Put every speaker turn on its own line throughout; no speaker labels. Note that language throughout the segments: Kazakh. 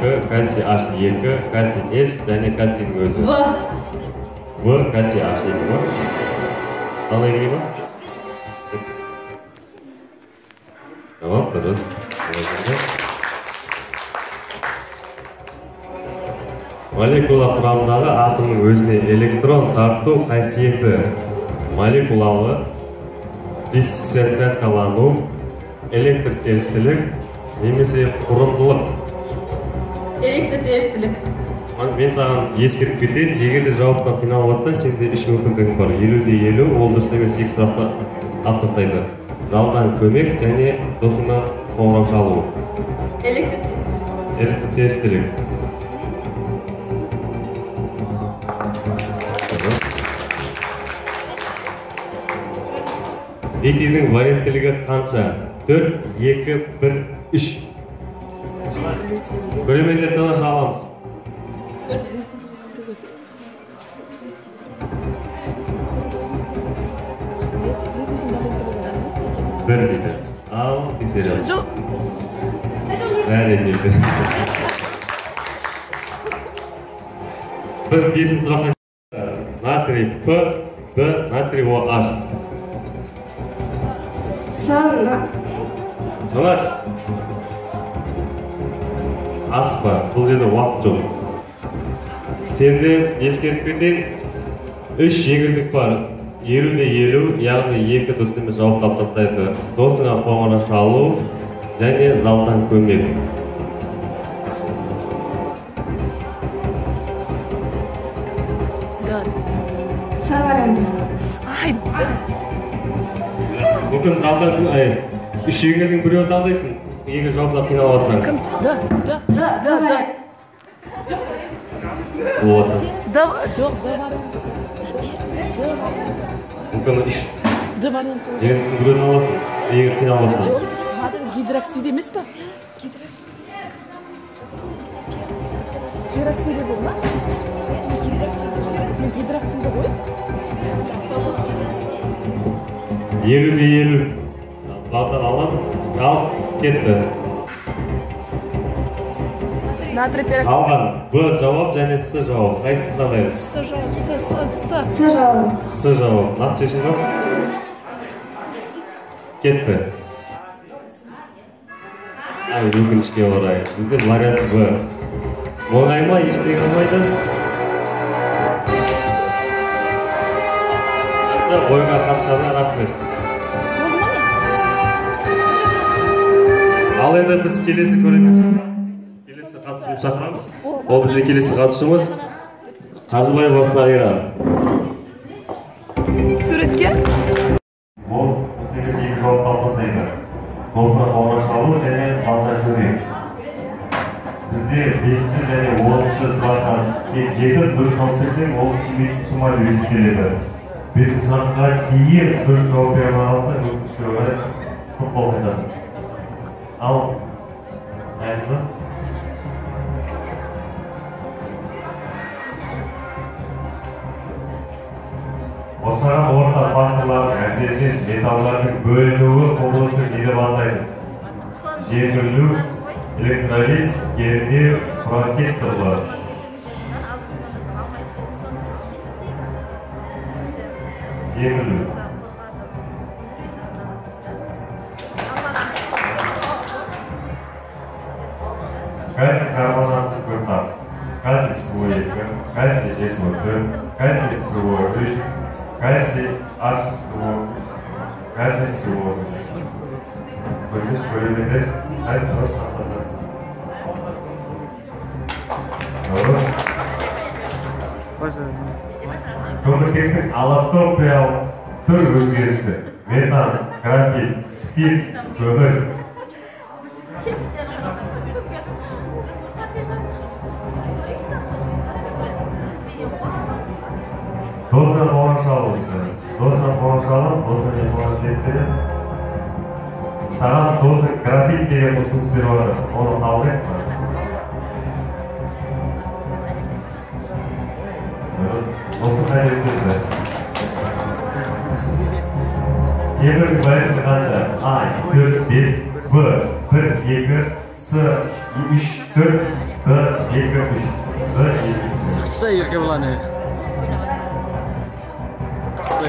2, кальций H2, кальций S және кальцийдің өзі. В, кальций H2 ма? Қалай келе ма? Жауап дұрыс. Молекула құрамындағы атомның өзіне электрон тарту қасиеті молекулалы диссоциациялану, электртерістілік немесе құрындылық.
Электртерістілік.
Мен саған ескертіп кетейін, егер де жауаптан қиналып жатсаң, сенде үш мүмкіндігің бар. 50-50, ол дұрыс емес, екі сұрақты алып тастайды. Залдан көмек және досыңнан қоңырау шалу. Электртерістілік. Этидің варианттілігі қанша? 4, 2, 1, 3. Көрермендер талаша аламыз. Бір дейді. Ал, тексереміз. Бәрі дейді. Біз бесінші сұраққа натрий П, Д, натрий OH. Қалаш? Аспа, бұл жерде уақыт жоқ. Сенде ескертіп кетейін, 3 жеңілдік бар. 50-50, яғни 2 дұрыс емес жауап тауып тастайды. Досыңа қоңырау шалу және залдан көмек. Мүмкін залдан көмек. 3 жеңілдің біреуін таңдайсың, егер жауаптан қиналып жатсаң. Мүмкін үш жеңілдің біреуін аласың, егер қиналып жатсаң.
Гидроксид емес па? Гидроксиді бұл ма? Гидроксиді ғой?
50-50 Бағдар алады, алып кетті. Қалған Б жауап және С жауап. Қайсысын таңдаймыз?
С жауап,
С жауап.
С жауап. Нақты шешім бар? Кетті. Өкінішке орай. Бізде вариант Б. Оңай ма, ештеңе болмайды? Ойға қатысқанына рахмет. Ал енді біз келесі көреміз. Келесі қатысуымыз шақырамыз. Ол бізде келесі қатысуымыз Қазыбаева Сағира.
Суретке?
Ол бізде екі жауап қалыптастайды. Досына қоңырау шалу және залдан көмек. Бізде 5-ші және 10-ші сұрақтан тек 7 дұрыс жауап берсең, ол тимейді сумайды есептеледі. 5-ші сұраққа кейін дұрыс жауап бере алмағанда, өкінішке орай көп қол қайтасың. Ал, әйіз ба? Осыған орта факторлар әсерінен металлардың бөлінуі құбылысы не деп атайды? Жеңілу, электролиз, ерінеу, протекторлар. Жеңілу. Кальций карбонатты көмір, кальций СО2, кальций СО4, кальций СО3, кальций H2O, кальций СО3. Көргіз бөлімінде қай дұрыс атады? Дұрыс. Көміртектің аллотропиялық түр өзгерісі. Метан, графит, спирт, көмір. Досына қоңырау шалу. Досына қоңырау шалу, досына қоңырау тектері. Саған досың графит деген ұсыныс беріп отыр. Оны қабылдайсың ба? Осы қай ескертті? Темірдің варианты қанша? А, 4, 5, Б, 1, 2, С, 3, 4, 1, 2, 3. 1, 2.
Qissa yerga bo'ladi. Qissa.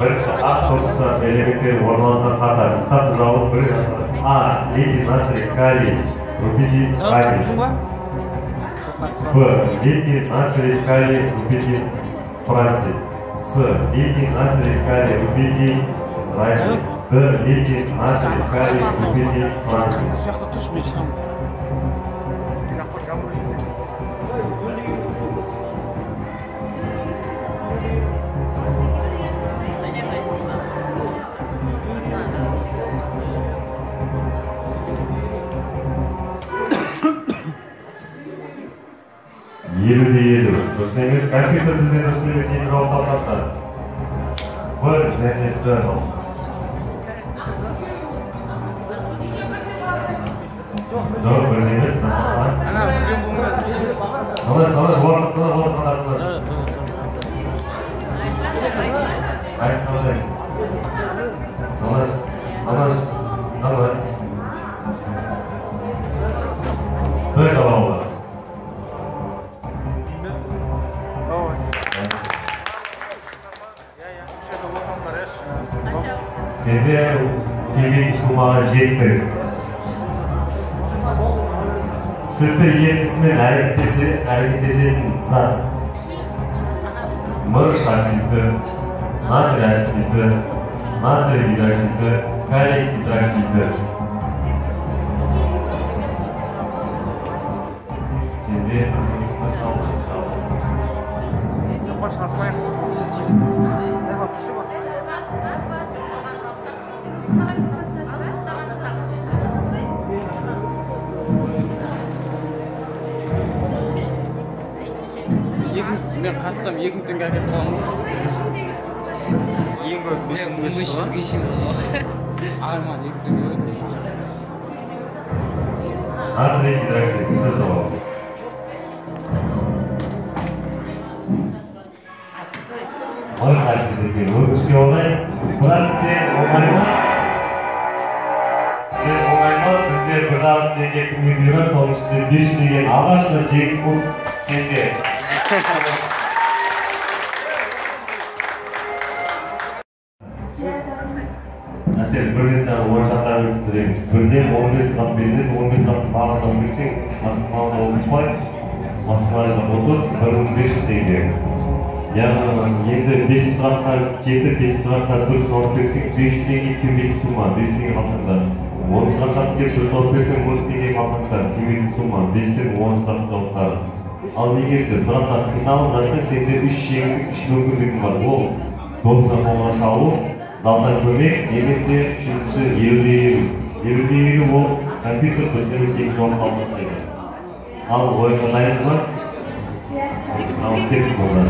Birinchi avtobusda elementlar o'rnashgan qator bitta zavod birinchi A. Litin, natriy, kaliy, rubidin, kaliy. B. Litin, natriy, kaliy, rubidin, franciy. C. Litin, natriy, kaliy, rubidin, Россия. D. Litin, natriy, kaliy, rubidin, franciy.
Shu yoqda turishmaysan.
Елу. Do'stlarimiz kompyuter bizga do'stlarimiz yengil topmoqda. Bir және D. Javob beramiz.
Ana bugun bo'lmadi.
Qalash vaqtida. Aytamiz. Qalash. Bir javob. Sende TV sumağa жетті. Sırtı yetkisinin hareketesinin zat. Mır şaksiydi, natri aksiydi, natri gidraksiydi, kaliy gidraksiydi. Sende
Ben qatsam 2 tanga aka turaman. Eng ko'p men 500 kishim. Arman 2 tanga.
natri gidraksiydi sırtı. Mır şaksiydi. Bu üçlü olay. Bular size olayma. Bizde bir rahat denge kumuyla sonuçta 5 degan alışla jeng bu sende. Asel birden sen o'yinchoqlarni tushiraylik. Birden 15 tap berdi, 15 tap ba'zan bilsang, maksimal 30 maksimal 30, 15 deydi. Yani endi 5 tarafqa ketib, 5 tarafqa dur so'rab bersang, 5 tenge kimlik summa, 5 tenge vaqtda. 10 tarafqa ketib so'rab bersang, 10 tenge vaqtda, kimlik summa, 5 tenge 10 tarafqa. Al егерде тарапта қиналып сенде 3 мүмкіндігің бар. Ол досыңа қоңырау шалу, залдан көмек, немесе үшіншісі 50-50 ол компьютер көздерін 8 жауап қалмастайды. Ал ойынға дайынсыз ба? Алып кеттік олар.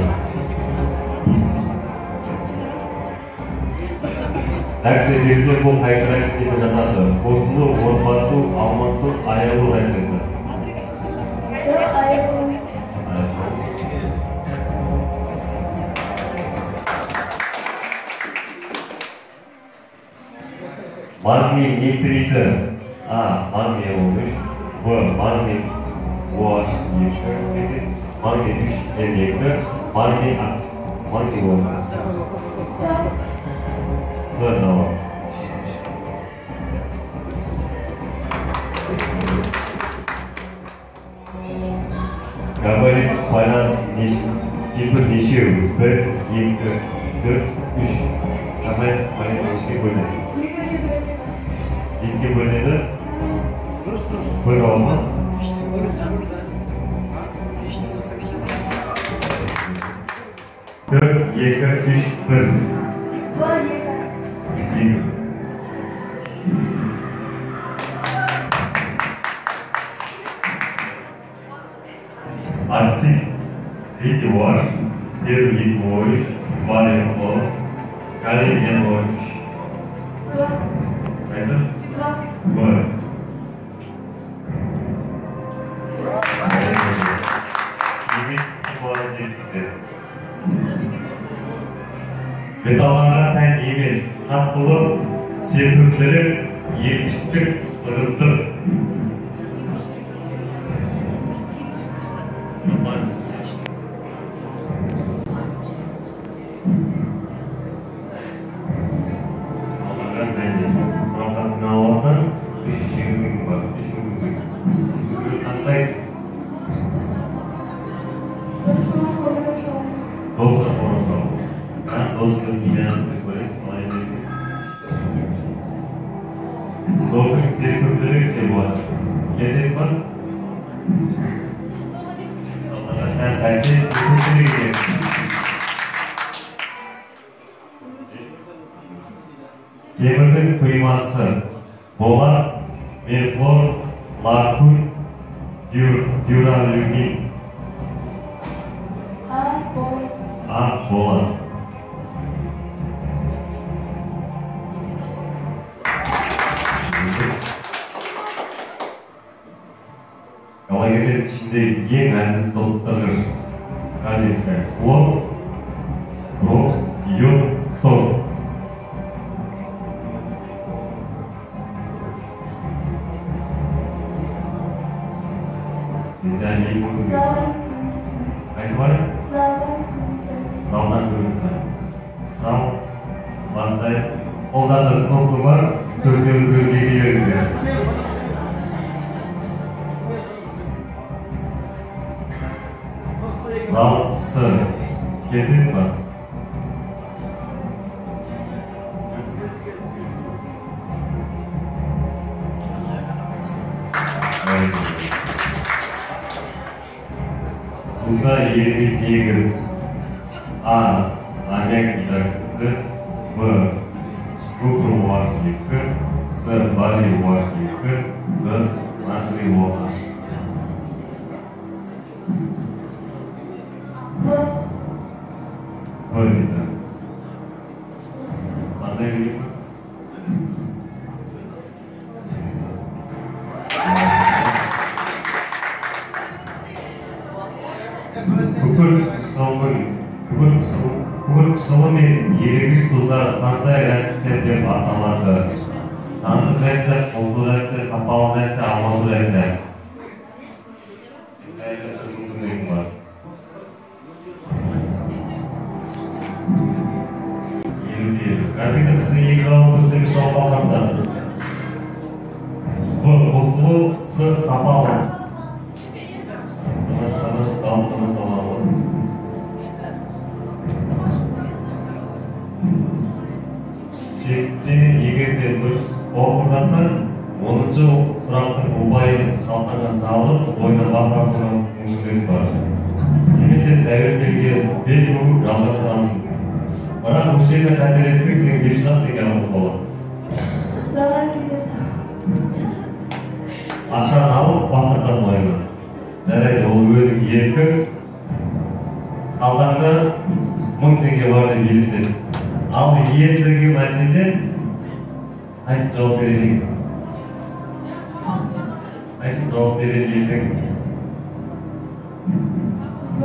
Рәксі беруде бұл қайсы рәксі деп жатады. Қосылу, отбасу, алмасу, аялу рәксесі. Магний нитриті. A. Magniy olmuş. B. Magniy OH yetiştirmesi. Magniy 3 enjekte. Magniy aks. Magniy olmuş. Sırnava. Gabarit balans tipi neşev. 1, 2, 4, 3. Gabarit balans neşev bölünür. İlki bölünür. Böyle olmaz. 4, 2, 3, 1. Aksi iki var. Bir boş, var yapılı. Kale en boş. Neyse? Var. Betalanlar tən emas, haqqılıq serpintleri Епіштік ырыстыр. Сұрақтардың аласың, 3 күн бар, 3 күн. Қантайсың? Досы қорғау. Досы келген цифры қалай береді? Досың сері көптері сері болады. Кезек бар? Әсе сері көптері келеді. Темірдің құймасы болат, мефлор, латунь, дюралюмин. Болат. Галогеннің ішінде ең әлсіз тотықтырғыш калий, хлор, бром, йод, фтор. Сенден ең көңіл. Қайсы бар? Залдан көрінді. Зал, бастай, қолдарды кнопка бар, төртеуін көзге келеріңіздер. Зал С. Кезіңіз бар? Суда ерімет негіз. А. Аммиак гидроксиді. Б. Купр OH екі. С. Барий OH екі. Д. Натрий OH. Бөлінді. Қандай біліп? Күкірт қысымы мен ерегіш тұздар қандай реакция деп аталады? Таңдық реакция, қолды реакция, сапалы реакция, алмасу реакция. Кәрбекті біздің екі жауап түрдегі жауап алғастар. Б. Қосылу, С. Сапалы. Тыныш аламыз. Сетте егерде дұрыс оқып жатса, 10-шы сұрақтың ұпайын қалтаңа салып, ойына бақыратын мүмкіндік бар. Немесе тәуекелге бел бүгіп жасатқан. Бірақ бұл жерде қателестік сен бешірақ деген алып болады. Ақшаны алып, бастыртасың ойына. Жарайды, ол өзің еркі. Қалтаңда 1000 теңге бар деп елестеді. Ал ендігі мәселе қайсы жауап береді? Қайсы жауап береді едің? Б.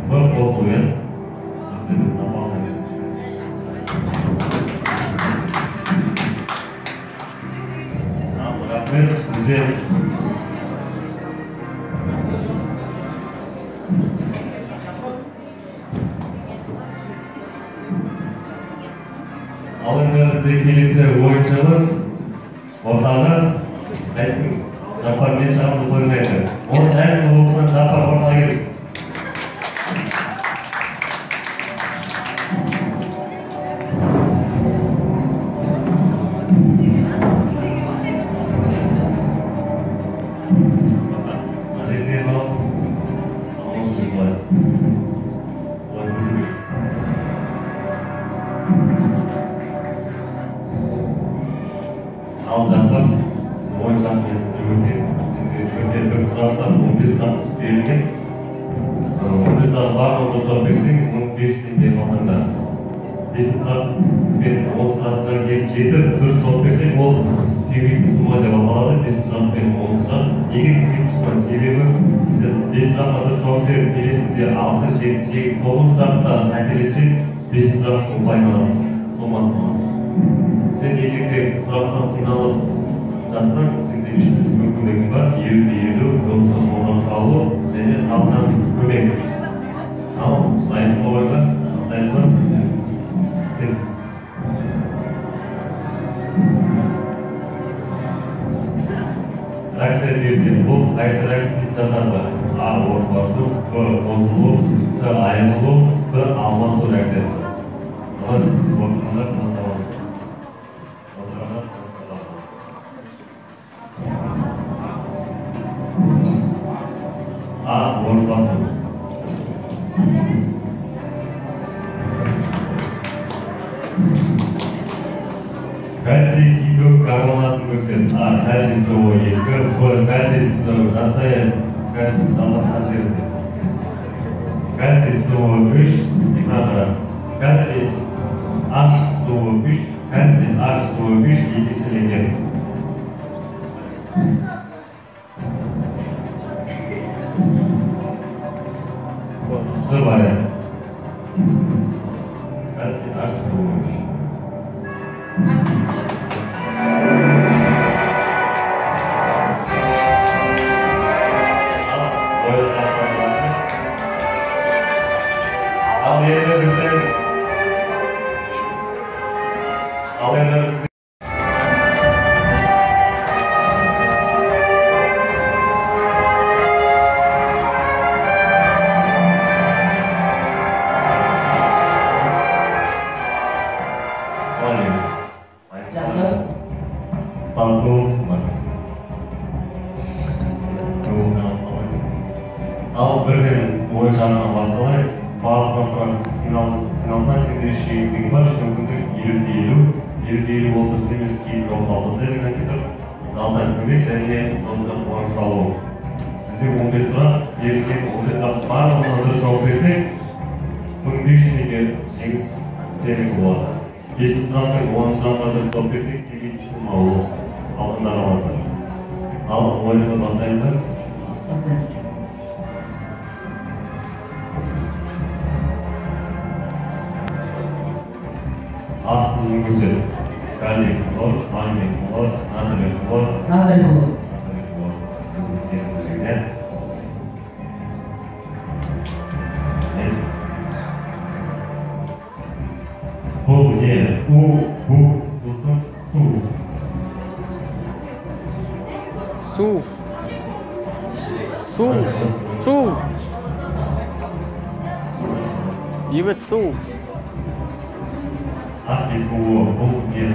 Қосылу, е? Бізде ал енді бізде келесі ойыншымыз ортаға қайсың жапармен шығамды қоймайды. Ол қайсың оқынан жапар ортаға келіп. Ал жақтар, сіз ойыншақ мен сіздер бір сұрақтан 15 сұрақ берілген. 15 сұрақ барлығы жауап берсең, 15 теңге қалғанда. 5 сұрақ мен 10 сұраққа келіп 7 дұрыс жауап берсең, ол тегейтін сума деп аталады. 5 сұрақ пен 10 сұрақ. Неге тегейтін сума? Себебі сіз 5 сұраққа дұрыс жауап беріп келесіңде 6, 7, 8, 9 сұрақта қателессең, 5 сұрақ ұпайын аласың. Сомасын аласың. Sen егерде сұрақтан қиналып жатсаң, сенде үш мүмкіндігің бар: 50-50, болса қоңырау шалу және халықтан көмек. Ал дайынсың ба ойға? Дайынсың ба? Реакция берген. Бұл қайсы реакция типтардан бар? А. Орбасу, Б. Қосылу, С. Айырылу, Д. Алмасу реакциясы. Отырғандар қостауымыз. А. Орбасу. Кальций гидрок карбонатын көрсет. А. Кальций СО2, Б. Кальций жасайын кальций талдаққа жерді. Кальций СО3, экранға. Кальций HSO3, кальций HSO3 екеселенген. С вариант. Кальций HSO3. Ал бірден ой жағынан басталайық. Барлықтан қиналсаң сенде үш жеңілдігі бар. Үш мүмкіндік 50-50 болды емес, кейін жауап алғысы деген компьютер, залдан көмек және достан қуаныш алу. Бізде 15 сұрақ, ертең 15 сұрақ барлығына дұрыс жауап берсек, 1500 теңге жеңіс сенің болады. 5 сұрақтың 10 сұраққа дұрыс жауап берсек, теңге сумма алтындар алады. Ал ойынды бастаймыздар. Астының көсет. Калий хлор, магний хлор, натрий хлор.
Натрий хлор.
Бұл не? У, бу, сосын су.
Су. Evet, su.
H2O, бұл не?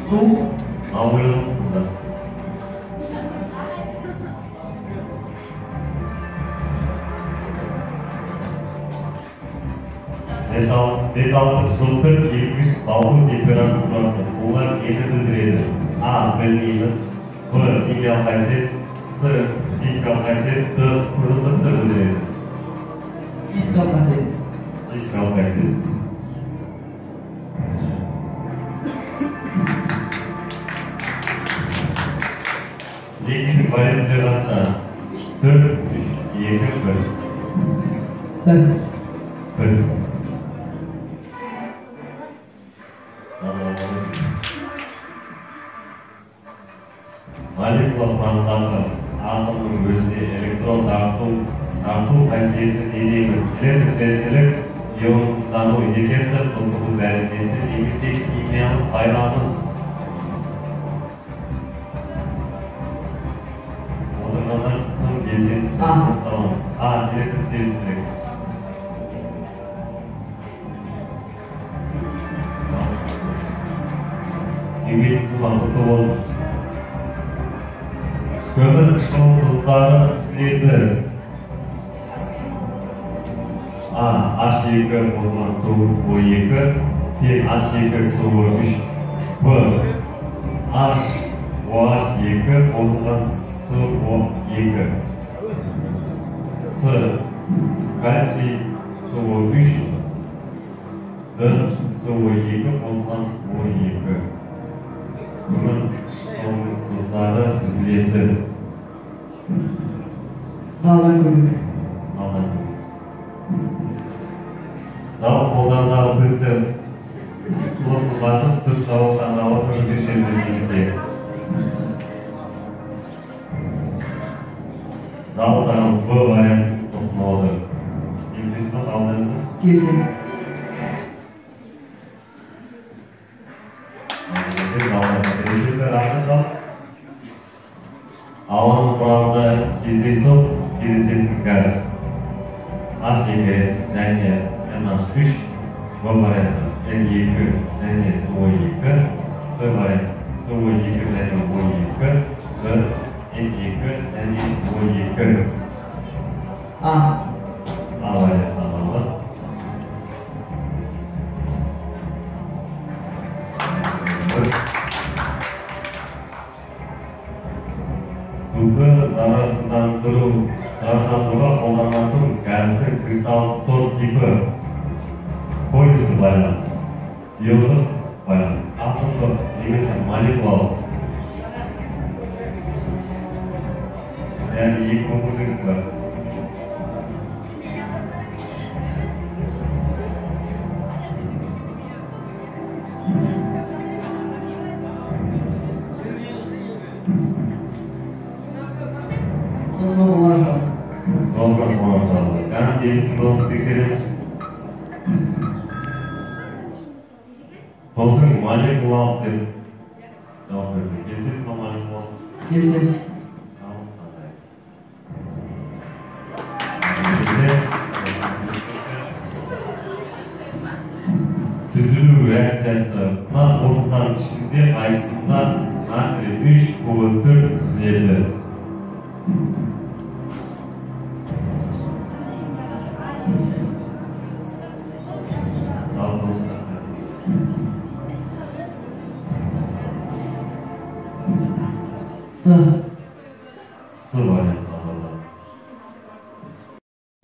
Су.
Ауырылық суда. Металдық жылтыр ергіш балқу температурасы. Олар нені білдіреді? А. Білмейді. Б. Химиялық қасиет. С. Физикалық қасиет. Д. Құрылықты білдіреді.
Физикалық қасиет.
Физикалық қасиет. Екінші варианттер қанша? 4, 3, 2, 1. 1. Молекула құрамындағы атомның өзінде электрон тарту қасиетін не дейміз? Электрдершілік, иондану индикесі, тотығу дәрежесі, немесе химиялық байланыс. Отырғандар тым белсенсіз қоспаламыз. А. Электрдершілік. Еңбек сұлбанқыты болды. Көмір қышқыл тұздары слеті. А. H2 қосылған суы O2, тең H2 суы 3. Б. OH2 қосылған SO2. С. Кальций суы 3. Д. SO2 қосылған O2. Көмір қышқыл тұздары слеті.
Залдан көмек.
Зал қолдандағы бүкті сұлық басып тұр жауықтан ауа
Келісемін.
Ауаның құрамында кездейсоқ кездесетін газ H2S және NH3 В варианты N2 және SO2 С варианты SO2 және O2 Г N2 және O2
А.
варианты саналды. Суды зарарсыздандыруға қолданылатын газдың кристаллық тор типі полюстік байланыс, иондық байланыс, атомдық немесе молекулалық. Яғни екі мүмкіндік бар.
Осыған оңашалды.
Dostlar konuşalım. Yani diyelim ki dostluk tekselerimiz. Dostluk molekulalı dedi. Cevap verdi. Gelsiz mi molekulalı?
Келісемін.
Tamam, anlayız. Түзілу реакциясы мына қосылыстардың ішінде қайсысында натрий 3 КО4 түзіледі.
С.
С варианты алынды.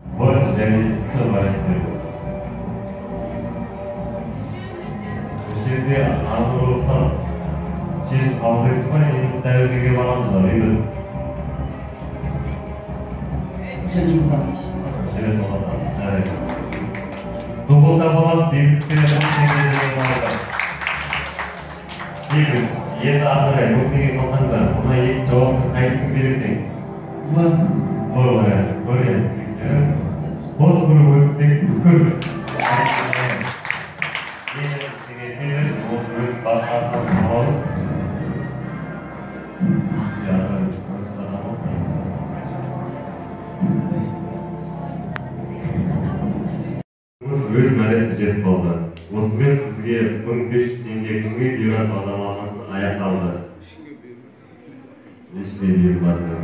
В және С варианты. Бұл жерде анықталса, шешім қабылдайсыз ба, немесе тәуекелге барамыздар, енді?
Үшінші мысал.
Шерет болады. Жарайды. Тоғылда болады, бейбіттері Негіз, енді ақырай, көптеген қалғанда, мұна екі жауапты қайсысын беретін?
В.
вариант. Вариант текстерін. Осы бір өттік күр. Өз мәресіне жетіп қалды. Осымен бізге 1500 теңге күнге бюро бағдарламасы аяқталды. Ештеңе барды.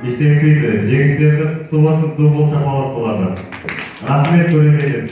Ештеңе дейді. Жеңістерді құтты болсын, бұл чапалар соларды. Рахмет көрермендер.